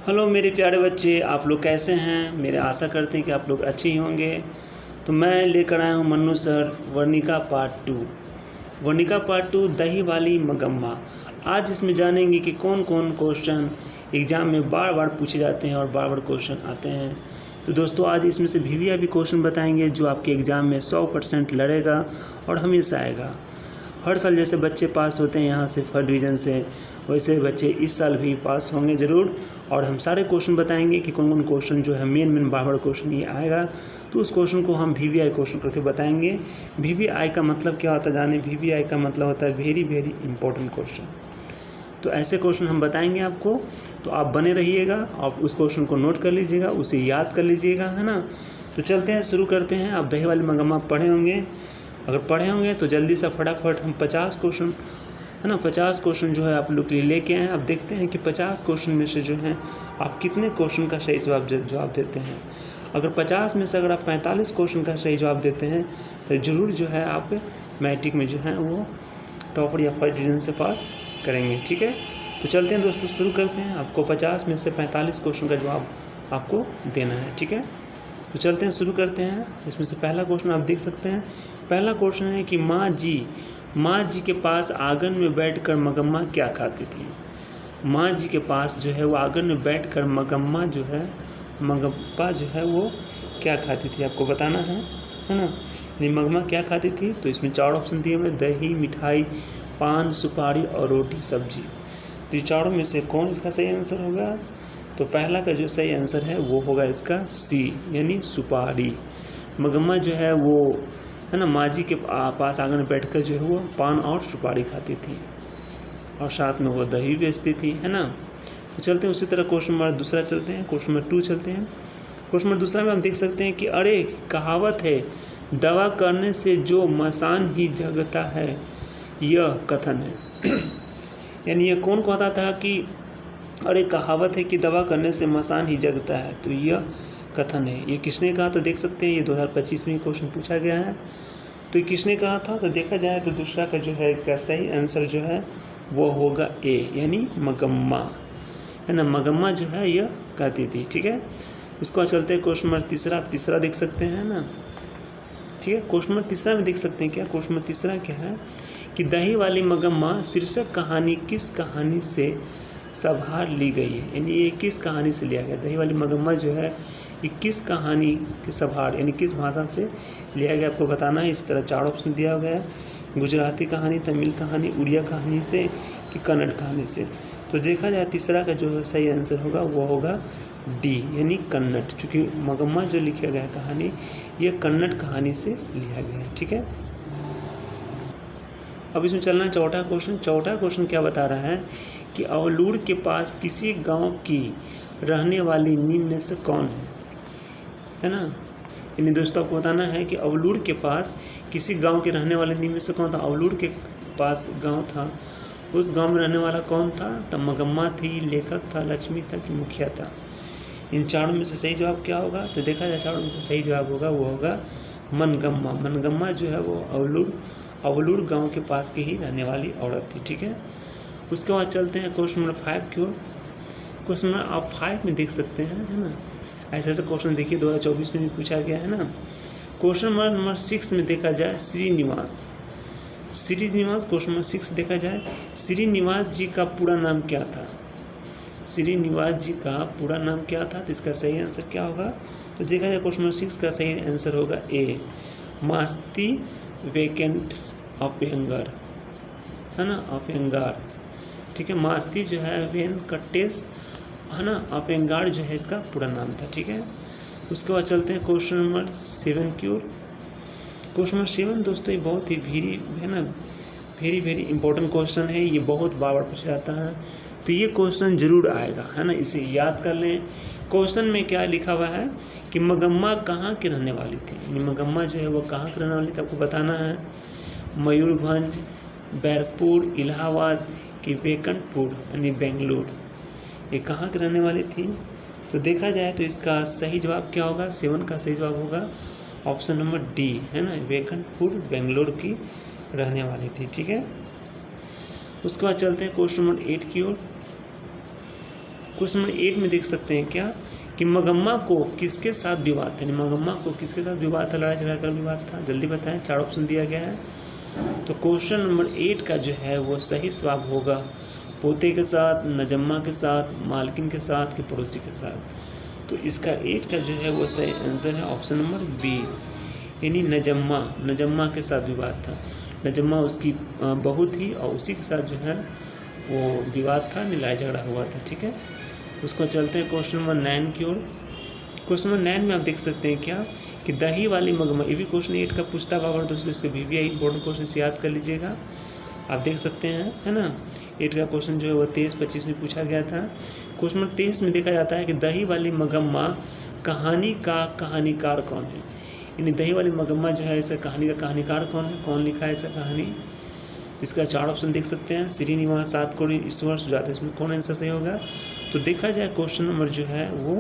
Hello मेरे प्यारे बच्चे, आप लोग कैसे हैं। मेरे आशा करते हैं कि आप लोग अच्छे ही होंगे। तो मैं लेकर आया हूँ Mannu sir Varnika part 2। Varnika part 2 दही वाली मगम्मा। आज इसमें जानेंगे कि कौन कौन क्वेश्चन एग्ज़ाम में बार बार पूछे जाते हैं और बार बार क्वेश्चन आते हैं। तो दोस्तों आज इसमें से VVI भी क्वेश्चन बताएंगे जो आपके एग्ज़ाम में 100% लड़ेगा और हमेशा आएगा। हर साल जैसे बच्चे पास होते हैं यहाँ से फर्स्ट डिवीज़न से, वैसे बच्चे इस साल भी पास होंगे ज़रूर। और हम सारे क्वेश्चन बताएंगे कि कौन कौन क्वेश्चन जो है मेन बार बार क्वेश्चन ये आएगा। तो उस क्वेश्चन को हम VVI क्वेश्चन करके बताएंगे। VVI का मतलब क्या होता है जाने। VVI का मतलब होता है वेरी वेरी इंपॉर्टेंट क्वेश्चन। तो ऐसे क्वेश्चन हम बताएंगे आपको, तो आप बने रहिएगा। आप उस क्वेश्चन को नोट कर लीजिएगा, उसे याद कर लीजिएगा, है ना। तो चलते हैं, शुरू करते हैं। आप दही वाली मगम्मा पढ़े होंगे, अगर पढ़े होंगे तो जल्दी से फटाफट हम 50 क्वेश्चन, है ना, 50 क्वेश्चन जो है आप लोग के लिए लेके आए। अब देखते हैं कि 50 क्वेश्चन में से जो है आप कितने क्वेश्चन का सही जवाब देते हैं। अगर 50 में से अगर आप 45 क्वेश्चन का सही जवाब देते हैं तो ज़रूर जो है आप मैट्रिक में जो है वो टॉपर या फर्स्ट डिवीज़न से पास करेंगे। ठीक है, तो चलते हैं दोस्तों, शुरू करते हैं। आपको 50 में से 45 क्वेश्चन का जवाब आपको देना है। ठीक है, तो चलते हैं, शुरू करते हैं। इसमें से पहला क्वेश्चन आप देख सकते हैं। पहला क्वेश्चन है कि माँ जी के पास आंगन में बैठकर मगम्मा क्या खाती थी। माँ जी के पास जो है वो आंगन में बैठकर मगम्मा जो है वो क्या खाती थी, आपको बताना है ना। यानी मगम्मा क्या खाती थी, तो इसमें 4 ऑप्शन दिए हुए, दही, मिठाई, पान, सुपारी और रोटी सब्जी। तो ये चारों में से कौन इसका सही आंसर होगा। तो पहला का जो सही आंसर है वो होगा इसका C, यानी सुपारी। मगम्मा जो है वो, है ना, माँ जी के पास आंगन में बैठकर जो है वो पान और सुपारी खाती थी और साथ में वो दही बेचती थी, है ना। तो चलते हैं उसी तरह क्वेश्चन नंबर दूसरा चलते हैं, क्वेश्चन नंबर 2 चलते हैं। क्वेश्चन नंबर दूसरा में हम देख सकते हैं कि अरे कहावत है, दवा करने से जो मसान ही जगता है, यह कथन है। यानी ये कौन कहता था कि अरे कहावत है कि दवा करने से मसान ही जगता है, तो यह कथन है। ये किसने कहा, तो देख सकते हैं ये 2025 में क्वेश्चन पूछा गया है। तो ये किसने कहा था, तो देखा जाए तो दूसरा का जो है इसका सही आंसर जो है वो होगा A, यानी मगम्मा, है ना। मगम्मा जो है यह कहती थी। ठीक है, इसको बाद चलते हैं क्वेश्चन नंबर तीसरा देख सकते हैं ना। ठीक है, क्वेश्चन नंबर तीसरा में देख सकते हैं क्या, क्वेश्चन नंबर तीसरा क्या है कि दही वाली मगम्मा शीर्षक कहानी किस कहानी से संभार ली गई है। यानी ये किस कहानी से लिया गया, दही वाली मगम्मा जो है ये किस कहानी के संभार यानी किस भाषा से लिया गया, आपको बताना है। इस तरह 4 ऑप्शन दिया गया है, गुजराती कहानी, तमिल कहानी, उड़िया कहानी से कि कन्नड़ कहानी से। तो देखा जाए तीसरा का जो सही आंसर होगा वो होगा D, यानी कन्नड़, चूँकि मगम्मा जो लिखा गया कहानी ये कन्नड़ कहानी से लिया गया है। ठीक है, अब इसमें चलना है चौथा क्वेश्चन। चौथा क्वेश्चन क्या बता रहा है कि अवलूर के पास किसी गांव की रहने वाली निम्न से कौन है ना। यानी दोस्तों आपको बताना है कि अवलूर के पास किसी गांव के रहने वाले निम्न से कौन था। अवलूर के पास गांव था, उस गांव में रहने वाला कौन था, तब मगम्मा थी, लेखक था, लक्ष्मी था कि मुखिया था। इन चारों में से सही जवाब क्या होगा, तो देखा जाए चारों में से सही जवाब होगा वो होगा मनगम्मा। मनगम्मा जो है वो अवलूर गांव के पास की ही रहने वाली औरत थी। ठीक है, उसके बाद चलते हैं क्वेश्चन नंबर 5 की ओर। क्वेश्चन नंबर आप 5 में देख सकते हैं, है ना। ऐसे क्वेश्चन देखिए 2024 में भी पूछा गया है ना। क्वेश्चन नंबर 6 में देखा जाए श्रीनिवास। क्वेश्चन नंबर 6 देखा जाए श्रीनिवास जी का पूरा नाम क्या था। श्रीनिवास जी का पूरा नाम क्या था, तो इसका सही आंसर क्या होगा, तो देखा जाए क्वेश्चन नंबर 6 का सही आंसर होगा A, मास्ती वेकेंट्स अभ्यंगर, है ना, अभ्यंगार। ठीक है, मास्ती जो है वेंकटेश, है ना, अभ्यंगार जो है इसका पूरा नाम था। ठीक है, उसके बाद चलते हैं क्वेश्चन नंबर 7 की ओर। क्वेश्चन नंबर 7 दोस्तों ये बहुत ही वेरी वेरी इंपॉर्टेंट क्वेश्चन है। ये बहुत बार पूछा जाता है, तो ये क्वेश्चन जरूर आएगा, है ना, इसे याद कर लें। क्वेश्चन में क्या लिखा हुआ है कि मगम्मा कहाँ की रहने वाली थी। यानी मगम्मा जो है वो कहाँ की रहने वाली थी, आपको बताना है। मयूरभंज, बैरकपुर, इलाहाबाद कि वेकनपुर यानी बेंगलुरु, ये कहाँ की रहने वाली थी। तो देखा जाए तो इसका सही जवाब क्या होगा, 7 का सही जवाब होगा ऑप्शन नंबर D, है ना, वेकनपुर बेंगलुरु की रहने वाली थी। ठीक है, उसके बाद चलते हैं क्वेश्चन नंबर 8 की ओर। क्वेश्चन नंबर 8 में देख सकते हैं क्या कि मगम्मा को किसके साथ विवाद था, यानी मगम्मा को किसके साथ विवाद था, लड़ाई झगड़ा कर विवाद था, जल्दी बताएं। 4 ऑप्शन दिया गया है। तो क्वेश्चन नंबर 8 का जो है वो सही जवाब होगा पोते के साथ, नजम्मा के साथ, मालकिन के साथ, कि पड़ोसी के साथ। तो इसका 8 का जो है वो सही आंसर है ऑप्शन नंबर बी, यानी नजम्मा के साथ विवाद था। नजम्मा उसकी बहू थी और उसी के साथ जो है वो विवाद था, लड़ाई झगड़ा हुआ था। ठीक है, उसको चलते हैं क्वेश्चन नंबर 9 की ओर। क्वेश्चन नंबर 9 में आप देख सकते हैं क्या कि दही वाली मगम्मा, ये भी क्वेश्चन 8 का पूछता बाबर दोस्तों, इसको VVI इंपॉर्टेंट क्वेश्चन से याद कर लीजिएगा। आप देख सकते हैं, है ना। 8 का क्वेश्चन जो है वो 23-25 में पूछा गया था। क्वेश्चन नंबर 23 में देखा जाता है कि दही वाली मगम्मा कहानी का कहानीकार कौन है, यानी दही वाली मगम्मा जो है ऐसा कहानी का कहानीकार कौन है, कौन लिखा है ऐसा कहानी। इसका 4 ऑप्शन देख सकते हैं, श्रीनिवास, सातकोड़ी, ईश्वर, सुजाता। इसमें कौन आंसर सही होगा। तो देखा जाए क्वेश्चन नंबर जो है वो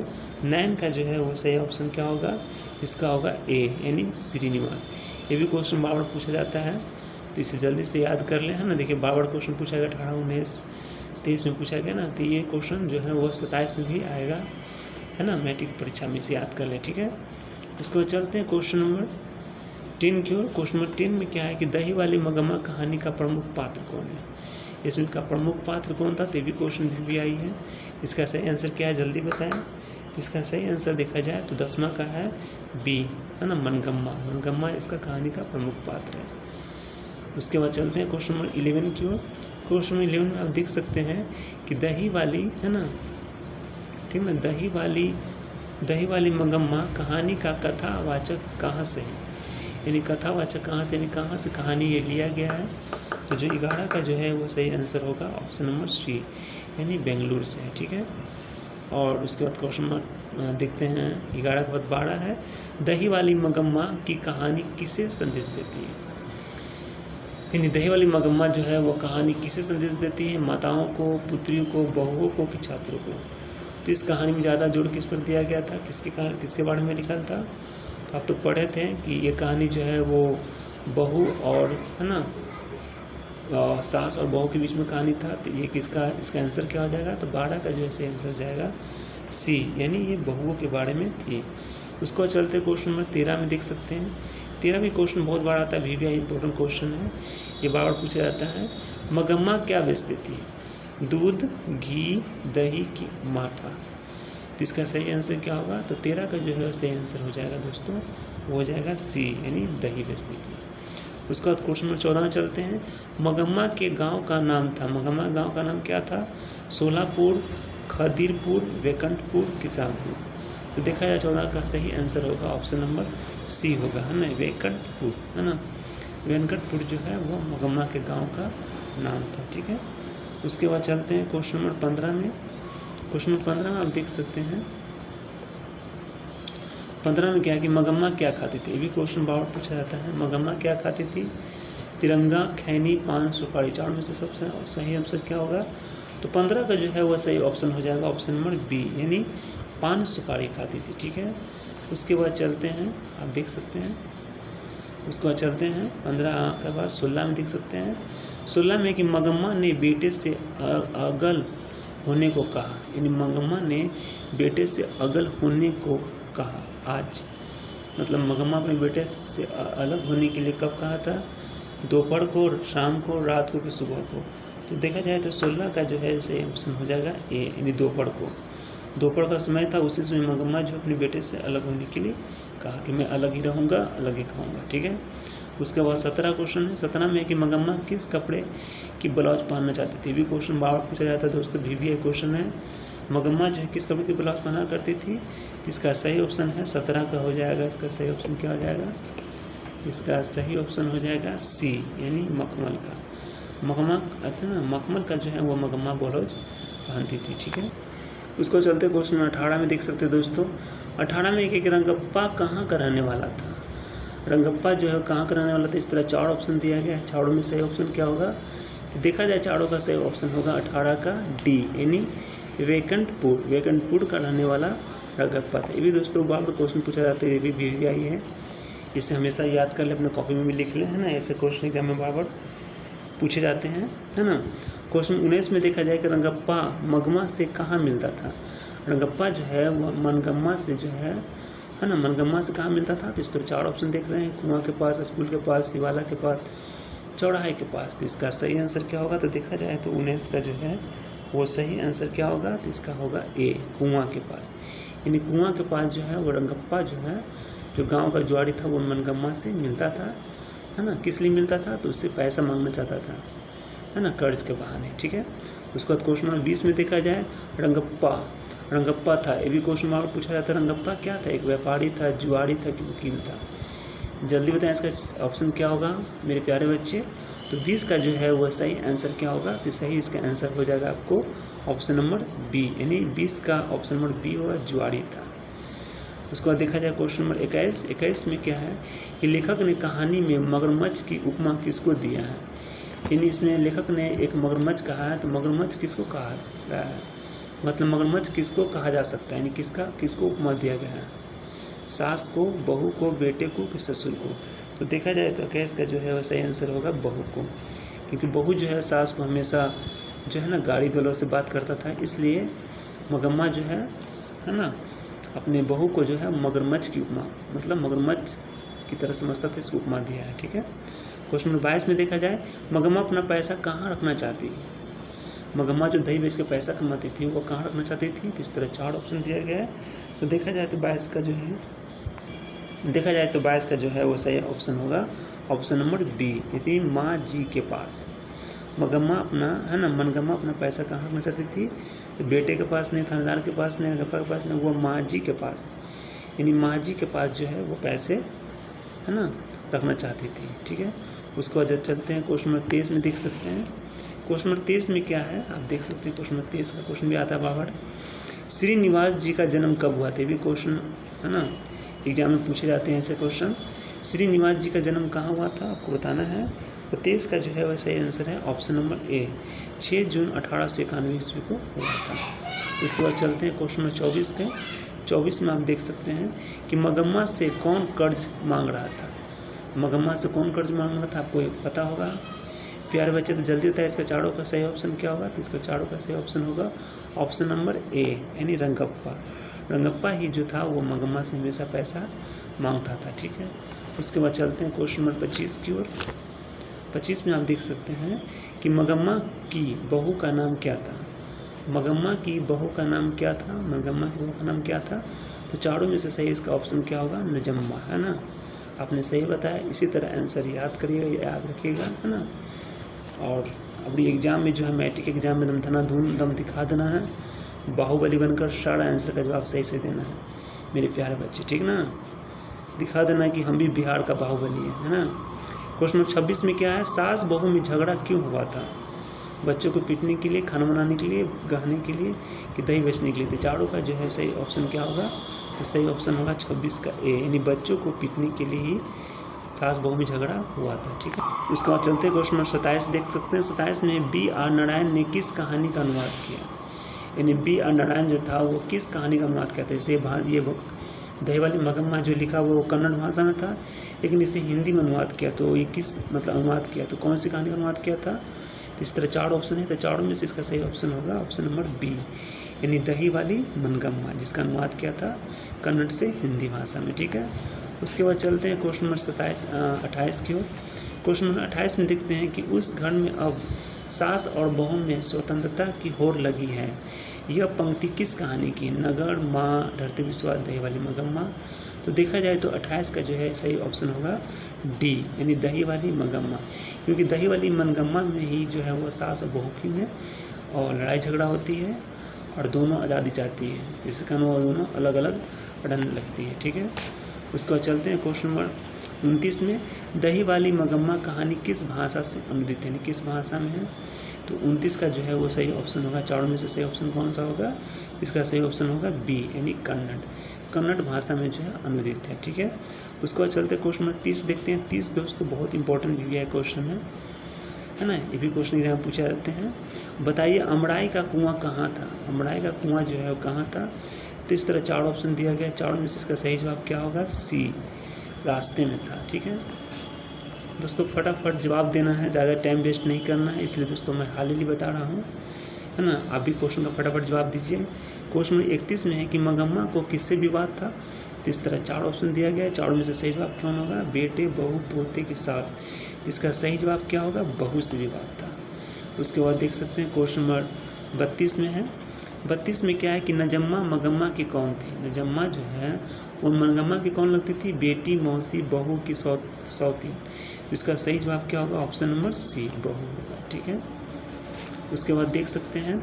9 का जो है वो सही ऑप्शन क्या होगा, इसका होगा ए, यानी श्रीनिवास। ये भी क्वेश्चन बार बार पूछा जाता है, तो इसे जल्दी से याद कर लें, है ना। देखिए बार बार क्वेश्चन पूछा गया, 18, 19, 23 में पूछा गया ना, तो ये क्वेश्चन जो है वो 27 में भी आएगा, है ना, मैट्रिक परीक्षा में। इसे याद कर लें, ठीक है। उसके बाद चलते हैं क्वेश्चन नंबर 10 की ओर। क्वेश्चन नंबर 10 में क्या है कि दही वाली मगम्मा कहानी का प्रमुख पात्र कौन है, इसमें का प्रमुख पात्र कौन था, तो ये भी क्वेश्चन भी आई है। इसका सही आंसर क्या है, जल्दी बताएं। इसका सही आंसर देखा जाए तो 10वां का है बी, है ना, मनगम्मा इसका कहानी का प्रमुख पात्र है। उसके बाद चलते हैं क्वेश्चन नंबर 11 की ओर। क्वेश्चन नंबर 11 में आप देख सकते हैं कि दही वाली, है ना, ठीक है, दही वाली मगम्मा कहानी का कथावाचक कहाँ से है, यानी कथावाचक कहाँ से, यानी कहाँ से कहानी ये लिया गया है। तो जो 11 का जो है वो सही आंसर होगा ऑप्शन नंबर सी, यानी बेंगलुरु से है। ठीक है, और उसके बाद क्वेश्चन नंबर देखते हैं 11 के बाद 12 है, दही वाली मगम्मा की कहानी किसे संदेश देती है, यानी दही वाली मगम्मा जो है वो कहानी किसे संदेश देती है, माताओं को, पुत्रियों को, बहुओं को, कि छात्रों को। तो इस कहानी में ज़्यादा जोर किस पर दिया गया था, किसके बारे में लिखा था। तो आप तो पढ़े थे कि ये कहानी जो है वो बहू और, है ना, सास और बहू के बीच में कहानी था। तो ये इसका आंसर क्या हो जाएगा, तो 12 का जो है सही आंसर जाएगा सी, यानी ये बहुओं के बारे में थी। उसको चलते क्वेश्चन नंबर 13 में देख सकते हैं। 13 भी क्वेश्चन बहुत बार आता है, VVI इंपॉर्टेंट क्वेश्चन है, ये बार बार पूछा जाता है। मगम्मा क्या बेचती थी, दूध, घी, दही की माठा। तो इसका सही आंसर क्या होगा, तो 13 का जो है सही आंसर हो जाएगा दोस्तों, वो हो जाएगा सी, यानी दही बेचती थी। उसके बाद क्वेश्चन नंबर 14 में चलते हैं। मगम्मा के गांव का नाम था, मगम्मा गांव का नाम क्या था, सोलापुर, खदीरपुर, वेकंठपुर, किसानपुर। तो देखा जाए 14 का सही आंसर होगा ऑप्शन नंबर सी होगा, है ना, वेकंठपुर, है ना, वेकंठपुर जो है वो मगम्मा के गांव का नाम था। ठीक है, उसके बाद चलते हैं क्वेश्चन नंबर 15 में। क्वेश्चन नंबर 15 में आप देख सकते हैं 15 में क्या है कि मगम्मा क्या खाती थी, ये भी क्वेश्चन बार पूछा जाता है। मगम्मा क्या खाती थी, तिरंगा, खैनी, पान, सुपारी। 4 में से सबसे सही आंसर क्या होगा, तो 15 का जो है वह सही ऑप्शन हो जाएगा ऑप्शन नंबर बी, यानी पान सुपारी खाती थी। ठीक है, उसके बाद चलते हैं, आप देख सकते हैं, उसके बाद चलते हैं 15 के बाद 16 में देख सकते हैं। 16 में कि मगम्मा ने बेटे से अगल होने को कहा, यानी मगम्मा ने बेटे से अगल होने को कहा आज, मतलब मगम्मा अपने बेटे से अलग होने के लिए कब कहा था, दोपहर को, शाम को, रात को, कि सुबह को। तो देखा जाए तो 16 का जो है सही ऑप्शन हो जाएगा ए, यानी दोपहर को। दोपहर का समय था, उसी समय मगम्मा जो अपने बेटे से अलग होने के लिए कहा कि मैं अलग ही रहूँगा, अलग ही खाऊँगा। ठीक है, उसके बाद 17 क्वेश्चन है। 17 में है कि मगम्मा किस कपड़े की ब्लाउज पहनना चाहती थी, भी क्वेश्चन बार पूछा जाता है दोस्तों, VVI क्वेश्चन है। मगम्मा जो है किस कपड़े की ब्लाउज पहना करती थी, इसका सही ऑप्शन है 17 का हो जाएगा। इसका सही ऑप्शन क्या हो जाएगा, इसका सही ऑप्शन हो जाएगा सी, यानी मखमल का। मगम्मा कहते हैं ना, मखमल का जो है वो मगम्मा ब्लाउज पहनती थी। ठीक है, उसको चलते क्वेश्चन 18 में देख सकते हैं दोस्तों। 18 में एक रंगप्पा कहाँ का रहने वाला था, रंगप्पा जो है कहाँ का रहने वाला था। इस तरह 4 ऑप्शन दिया गया है, 4 में सही ऑप्शन क्या होगा, तो देखा जाए 4 का सही ऑप्शन होगा 18 का डी, यानी वेकंठपुर का रहने वाला रंगप्पा था। ये भी दोस्तों बार बार क्वेश्चन पूछा जाता है, ये भी VVI है, इसे हमेशा याद कर ले, अपने कॉपी में भी लिख लें, है ना, ऐसे क्वेश्चन एग्जाम में बार बार पूछे जाते हैं, है ना। क्वेश्चन 19 में देखा जाए कि रंगप्पा मगमा से कहाँ मिलता था। रंगप्पा जो है वो मनगम्मा से जो है ना, मनगम्मा से कहाँ मिलता था। तो इस तरह 4 ऑप्शन देख रहे हैं, कुआं के पास, स्कूल के पास, शिवाला के पास, चौराहे के पास। तो इसका सही आंसर क्या होगा। तो देखा जाए तो 19 का जो है वो सही आंसर क्या होगा। तो इसका होगा ए, कुआं के पास। यानी कुआं के पास जो है वो रंगप्पा जो है, जो गांव का जुआरी था, वो मनगम्मा से मिलता था, है ना। किस लिए मिलता था। तो उससे पैसा मांगना चाहता था, है ना, कर्ज के बहाने। ठीक है। उसके बाद क्वेश्चन नंबर 20 में देखा जाए रंगप्पा था। ये भी क्वेश्चन मार्क पूछा जाता है। रंगप्पा क्या था। एक व्यापारी था, जुआरी था कि वकील था। जल्दी बताएं इसका ऑप्शन क्या होगा मेरे प्यारे बच्चे। तो 20 का जो है वह सही आंसर क्या होगा। तो सही इसका आंसर हो जाएगा आपको ऑप्शन नंबर बी, यानी 20 का ऑप्शन नंबर बी होगा, जुआरी था। उसके बाद देखा जाए क्वेश्चन नंबर 21 में क्या है कि लेखक ने कहानी में मगरमच्छ की उपमा किसको दिया है। यानी इसमें लेखक ने एक मगरमच्छ कहा है। तो मगरमच्छ किसको कहा गया है, मतलब मगरमच्छ किसको कहा जा सकता है, यानी किसको उपमा दिया गया है। सास को, बहू को, बेटे को कि ससुर को। तो देखा जाए तो क्या इसका जो है वह सही आंसर होगा बहू को, क्योंकि बहू जो है सास को हमेशा जो है ना गाली गलौज से बात करता था, इसलिए मगम्मा जो है ना, अपने बहू को जो है मगरमच्छ की उपमा, मतलब मगरमच्छ की तरह समझता था, इसको उपमा दिया है। ठीक है। क्वेश्चन नंबर 22 में देखा जाए मगम्मा अपना पैसा कहाँ रखना चाहती है। मगम्मा जो दही बेच के पैसा कमाती थी वो कहाँ रखना चाहती थी। तो इस तरह 4 ऑप्शन दिया गया है। तो देखा जाए तो 22 का जो है वो सही ऑप्शन होगा ऑप्शन नंबर बी, यदि माँ जी के पास। मगम्मा अपना है ना, मनगम्मा अपना पैसा कहाँ रखना चाहती थी। तो बेटे के पास नहीं, थानेदार के पास नहीं, रंगप्पा के पास नहीं, वो माँ जी के पास, यानी माँ जी के पास जो है वो पैसे है ना रखना चाहती थी। ठीक है। उसके बाद जब चलते हैं क्वेश्चन नंबर 23 में देख सकते हैं। क्वेश्चन नंबर 23 में क्या है आप देख सकते हैं। क्वेश्चन नंबर 23 का क्वेश्चन भी आता है बाहर। श्रीनिवास जी का जन्म कब हुआ था। भी क्वेश्चन है ना, एग्जाम में पूछे जाते हैं ऐसे क्वेश्चन। श्रीनिवास जी का जन्म कहाँ हुआ था आपको बताना है। तो 23 का जो है वह सही आंसर है ऑप्शन नंबर ए, 6 जून 1891 ईस्वी को हुआ था। उसके बाद चलते हैं क्वेश्चन नंबर 24 के। 24 में आप देख सकते हैं कि मगम्मा से कौन कर्ज मांग रहा था। मगम्मा से कौन कर्ज मांग रहा था आपको पता होगा प्यारे बच्चे। तो जल्दी होता है इसका चारों का सही ऑप्शन क्या होगा। तो इसका चारों का सही ऑप्शन होगा ऑप्शन नंबर ए, यानी रंगप्पा। रंगप्पा ही जो था वो मगम्मा से हमेशा पैसा मांगता था। ठीक है। उसके बाद चलते हैं क्वेश्चन नंबर 25 की ओर। 25 में आप देख सकते हैं कि मगम्मा की बहू का नाम क्या था। मगम्मा की बहू का नाम क्या था। मगम्मा की बहू का नाम क्या था। तो चारों में से सही इसका ऑप्शन क्या होगा, नजम्मा, है ना। आपने सही बताया। इसी तरह आंसर याद करिएगा, याद रखिएगा, है ना। और अपनी एग्ज़ाम में जो है मैट्रिक एग्जाम में दम दिखा देना है, बाहुबली बनकर सारा आंसर का जवाब सही से देना है मेरे प्यारे बच्चे। ठीक ना, दिखा देना कि हम भी बिहार का बाहुबली है ना। क्वेश्चन नंबर 26 में क्या है, सास बहू में झगड़ा क्यों हुआ था। बच्चों को पीटने के लिए, खाना बनाने के लिए, गहने के लिए कि दही बेचने के लिए। तो चारों का जो है सही ऑप्शन क्या होगा। तो सही ऑप्शन होगा 26 का ए, यानी बच्चों को पीटने के लिए ही सास बहू में झगड़ा हुआ था। ठीक है। उसके बाद चलते हैं क्वेश्चन नंबर 27 देख सकते हैं। 27 में B.R. नारायण ने किस कहानी का अनुवाद किया। यानी B.R. नारायण जो था वो किस कहानी का अनुवाद किया था। इसे ये दही वाली मगम्मा जो लिखा वो कन्नड़ भाषा में था, लेकिन इसे हिंदी में अनुवाद किया। तो ये किस मतलब अनुवाद किया, तो कौन सी कहानी का अनुवाद किया था। तो इस तरह 4 ऑप्शन है। तो चारों में से इसका सही ऑप्शन होगा ऑप्शन नंबर बी, यानी दही वाली मनगम्मा, जिसका अनुवाद किया था कन्नड़ से हिंदी भाषा में। ठीक है। उसके बाद चलते हैं क्वेश्चन नंबर 28 की ओर। क्वेश्चन नंबर 28 में देखते हैं कि उस घर में अब सास और बहू में स्वतंत्रता की होड़ लगी है। यह पंक्ति किस कहानी की। नगर, माँ, धरती विश्वास, दही वाली मगम्मा। तो देखा जाए तो 28 का जो है सही ऑप्शन होगा डी, यानी दही वाली मगम्मा, क्योंकि दही वाली मनगम्मा में ही जो है वो सास और बहू की में और लड़ाई झगड़ा होती है और दोनों आज़ादी चाहती है, जिसके कारण वो दोनों अलग अलग पढ़ने लगती है। ठीक है। उसके बाद चलते हैं क्वेश्चन नंबर 29 में, दही वाली मगम्मा कहानी किस भाषा से अनुदित है, यानी किस भाषा में है। तो 29 का जो है वो सही ऑप्शन होगा। चारों में से सही ऑप्शन कौन सा होगा। इसका सही ऑप्शन होगा बी, यानी कन्नड़ भाषा में जो है अनुदित है। ठीक है। उसके बाद चलते क्वेश्चन नंबर 30 देखते हैं। 30 दोस्तों बहुत इंपॉर्टेंट भी है क्वेश्चन है ना। ये भी क्वेश्चन एग्जाम पूछे जाते हैं। बताइए अमराई का कुआं कहाँ था। अमराई का कुआं जो है वो कहाँ था। तो इस तरह 4 ऑप्शन दिया गया। चारों में से इसका सही जवाब क्या होगा, सी, रास्ते में था। ठीक है। दोस्तों फटाफट जवाब देना है, ज़्यादा टाइम वेस्ट नहीं करना है, इसलिए दोस्तों मैं हाल ही बता रहा हूँ, है ना। आप भी क्वेश्चन का फटाफट जवाब दीजिए। क्वेश्चन नंबर 31 में है कि मगम्मा को किससे विवाद था। तो इस तरह 4 ऑप्शन दिया गया है, चारों में से सही जवाब कौन होगा, बेटे, बहू, पोते की सास। इसका सही जवाब क्या होगा, बहू से विवाद था। उसके बाद देख सकते हैं क्वेश्चन नंबर 32 में है। 32 में क्या है कि नजम्मा मगम्मा की कौन थी। नजम्मा जो है वो मगम्मा की कौन लगती थी, बेटी, मौसी, बहू की सौती। इसका सही जवाब क्या होगा, ऑप्शन नंबर सी, बहू होगा, ठीक है। उसके बाद देख सकते हैं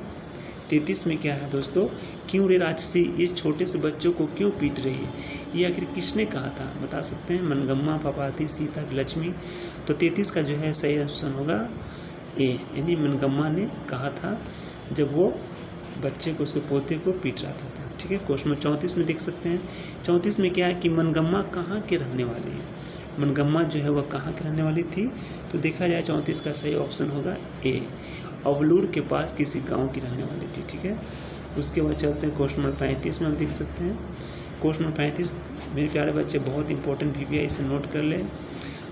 33 में क्या है दोस्तों, क्यों रे राक्षसी इस छोटे से बच्चों को क्यों पीट रही है, ये आखिर किसने कहा था, बता सकते हैं। मनगम्मा, पापाती, सीता, लक्ष्मी। तो 33 का जो है सही ऑप्शन होगा ए, यानी मनगम्मा ने कहा था जब वो बच्चे को, उसके पोते को पीट रहा था, ठीक है। क्वेश्चन नंबर 34 में देख सकते हैं। 34 में क्या है कि मनगम्मा कहाँ के रहने वाली है। मनगम्मा जो है वह कहाँ की रहने वाली थी, तो देखा जाए 34 का सही ऑप्शन होगा ए, अवलूर के पास किसी गांव की रहने वाली थी, ठीक है। उसके बाद चलते हैं क्वेश्चन नंबर 35 में हम देख सकते हैं। क्वेश्चन नंबर 35 मेरे प्यारे बच्चे बहुत इंपॉर्टेंट भी है, इसे नोट कर लें।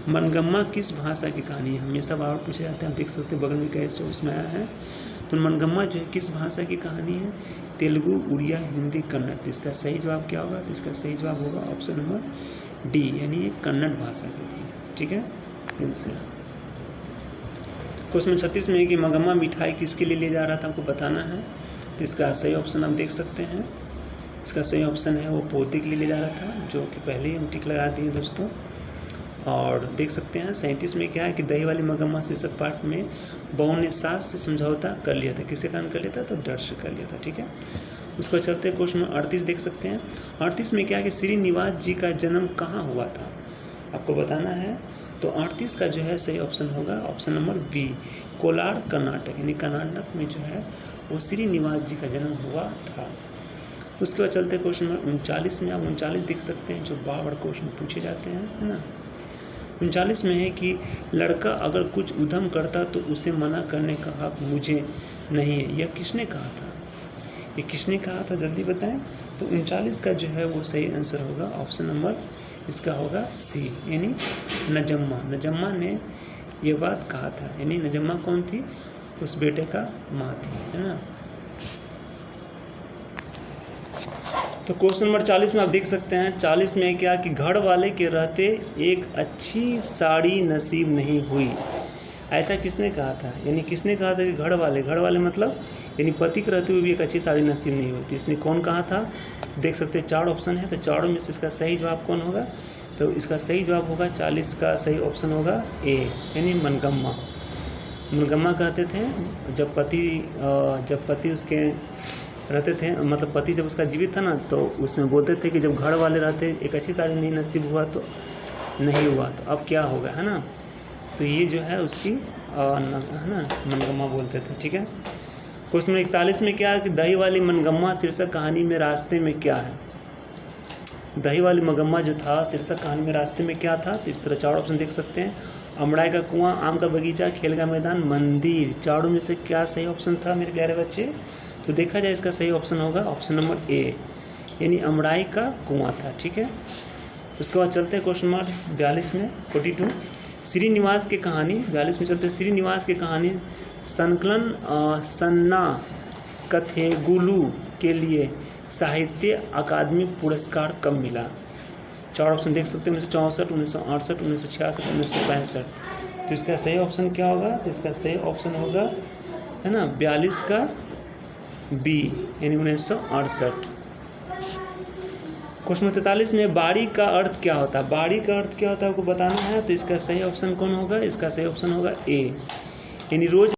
मनगम्मा किस भाषा की कहानी है, हमेशा बार पूछे जाते हैं, आप देख सकते हैं बगल में कैसे उसमें आया है। तो मनगम्मा जो है किस भाषा की कहानी है, तेलुगु, उड़िया, हिंदी, कन्नड़। तो इसका सही जवाब क्या होगा, तो इसका सही जवाब होगा ऑप्शन नंबर डी, यानी ये कन्नड़ भाषा की थी, ठीक है। इनसे क्वेश्चन 36 में है कि मगम्मा मिठाई किसके लिए ले जा रहा था, आपको बताना है। तो इसका सही ऑप्शन आप देख सकते हैं, इसका सही ऑप्शन है वो पोते के लिए ले जा रहा था, जो कि पहले ही हम टिक लगा दिए दोस्तों। और देख सकते हैं 37 में क्या है कि दही वाली मगम्मा शीर्षक पाठ में बहू ने सास से समझौता कर लिया था, किसके कारण कर लिया था, तो डर से कर लिया था, ठीक है। उसको चलते क्वेश्चन 38 देख सकते हैं। 38 में क्या है कि श्रीनिवास जी का जन्म कहाँ हुआ था, आपको बताना है। तो 38 का जो है सही ऑप्शन होगा option number B, Kolar, Karnataka, यानी कर्नाटक में जो है वो श्रीनिवास जी का जन्म हुआ था। उसके बाद चलते क्वेश्चन नंबर 39 में। आप 39 देख सकते हैं, जो बार क्वेश्चन पूछे जाते हैं, है ना। 39 में है कि लड़का अगर कुछ उद्यम करता तो उसे मना करने का हक मुझे नहीं है, यह किसने कहा था, ये किसने कहा था, जल्दी बताएं। तो 39 का जो है वो सही आंसर होगा ऑप्शन नंबर इसका होगा सी, यानी नजम्मा। नजम्मा ने ये बात कहा था, यानी नजम्मा कौन थी, उस बेटे का माँ थी, है ना। तो क्वेश्चन नंबर 40 में आप देख सकते हैं। 40 में क्या कि घर वाले के रहते एक अच्छी साड़ी नसीब नहीं हुई, ऐसा किसने कहा था, यानी किसने कहा था कि घर वाले मतलब यानी पति के रहते हुए भी एक अच्छी साड़ी नसीब नहीं हुई थी, इसने कौन कहा था। देख सकते हैं 4 ऑप्शन है, तो चारों में से इसका सही जवाब कौन होगा, तो इसका सही जवाब होगा 40 का सही ऑप्शन होगा ए, यानी मनगम्मा। मनगम्मा कहते थे जब पति उसके रहते थे, मतलब पति जब उसका जीवित था ना, तो उसमें बोलते थे कि जब घर वाले रहते एक अच्छी साड़ी नहीं नसीब हुआ तो नहीं हुआ तो अब क्या होगा, है ना। तो ये जो है उसकी है ना मनगम्मा बोलते थे, ठीक है। क्वेश्चन 41 में क्या है कि दही वाली मनगम्मा शीर्षक कहानी में रास्ते में क्या है। दही वाली मगम्मा जो था शीर्षक कहानी में रास्ते में क्या था, तो इस तरह 4 ऑप्शन देख सकते हैं। अमड़ाई का कुआं, आम का बगीचा, खेल का मैदान, मंदिर। चारों में से क्या सही ऑप्शन था मेरे प्यारे बच्चे, तो देखा जाए इसका सही ऑप्शन होगा ऑप्शन नंबर ए, यानी अमड़ाई का कुआं था, ठीक है। उसके बाद चलते हैं क्वेश्चन नंबर 42 में 42 श्रीनिवास की कहानी। 42 में चलते हैं श्रीनिवास की कहानी संकलन सन्ना कथेगुलू के लिए साहित्य अकादमी पुरस्कार कब मिला। 4 ऑप्शन देख सकते हैं 1964, 1968, 1966, 1965। तो इसका सही ऑप्शन क्या होगा, तो इसका सही ऑप्शन होगा है ना 42 का बी, यानी 1968। क्वेश्चन 43 में बाड़ी का अर्थ क्या होता है, बाड़ी का अर्थ क्या होता है आपको बताना है। तो इसका सही ऑप्शन कौन होगा, इसका सही ऑप्शन होगा ए, यानी रोज